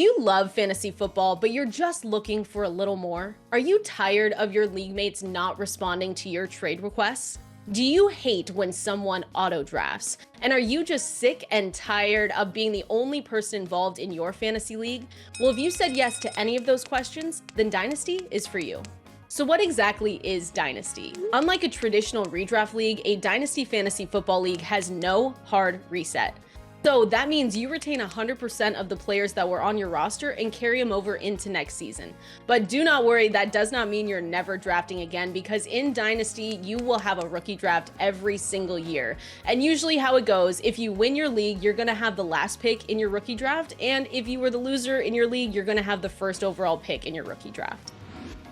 Do you love fantasy football, but you're just looking for a little more? Are you tired of your league mates not responding to your trade requests? Do you hate when someone auto drafts? And are you just sick and tired of being the only person involved in your fantasy league? Well, if you said yes to any of those questions, then Dynasty is for you. So what exactly is Dynasty? Unlike a traditional redraft league, a Dynasty Fantasy Football League has no hard reset. So that means you retain 100% of the players that were on your roster and carry them over into next season. But do not worry, that does not mean you're never drafting again, because in Dynasty, you will have a rookie draft every single year. And usually how it goes, if you win your league, you're gonna have the last pick in your rookie draft. And if you were the loser in your league, you're gonna have the first overall pick in your rookie draft.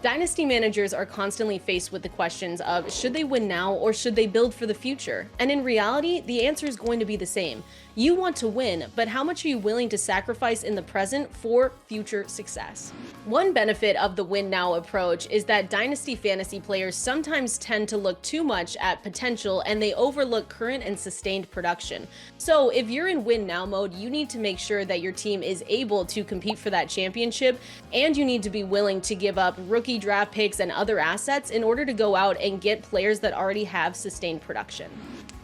Dynasty managers are constantly faced with the questions of should they win now or should they build for the future? And in reality, the answer is going to be the same. You want to win, but how much are you willing to sacrifice in the present for future success? One benefit of the win now approach is that Dynasty fantasy players sometimes tend to look too much at potential and they overlook current and sustained production. So if you're in win now mode, you need to make sure that your team is able to compete for that championship, and you need to be willing to give up rookie draft picks and other assets in order to go out and get players that already have sustained production.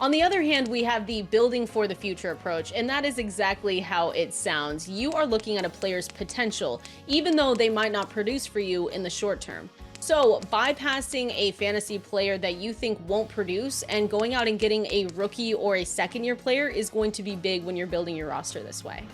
On the other hand, we have the building for the future approach, and that is exactly how it sounds. You are looking at a player's potential, even though they might not produce for you in the short term. So bypassing a fantasy player that you think won't produce and going out and getting a rookie or a second-year player is going to be big when you're building your roster this way.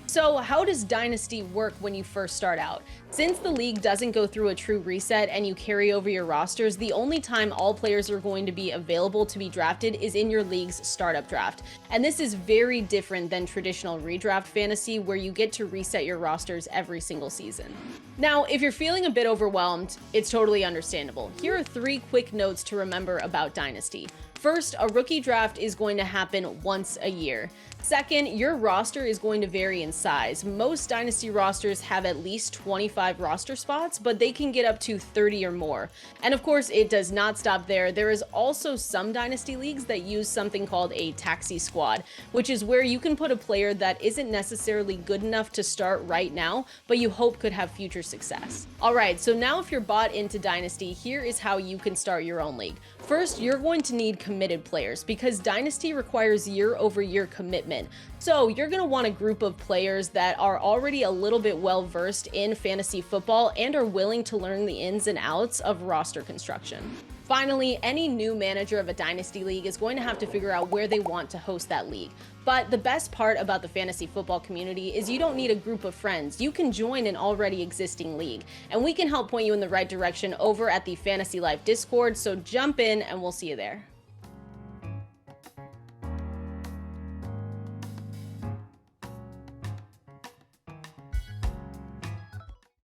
So how does Dynasty work when you first start out? Since the league doesn't go through a true reset and you carry over your rosters, the only time all players are going to be available to be drafted is in your league's startup draft. And this is very different than traditional redraft fantasy, where you get to reset your rosters every single season. Now, if you're feeling a bit overwhelmed, it's totally understandable. Here are 3 quick notes to remember about Dynasty. First, a rookie draft is going to happen once a year. Second, your roster is going to vary in size. Most Dynasty rosters have at least 25 roster spots, but they can get up to 30 or more. And of course, it does not stop there. There is also some Dynasty leagues that use something called a taxi squad, which is where you can put a player that isn't necessarily good enough to start right now, but you hope could have future success. All right, so now if you're bought into Dynasty, here is how you can start your own league. First, you're going to need committed players because Dynasty requires year-over-year commitment. So you're going to want a group of players that are already a little bit well-versed in fantasy football and are willing to learn the ins and outs of roster construction. Finally, any new manager of a Dynasty league is going to have to figure out where they want to host that league. But the best part about the fantasy football community is you don't need a group of friends. You can join an already existing league, and we can help point you in the right direction over at the Fantasy Life Discord, so jump in and we'll see you there.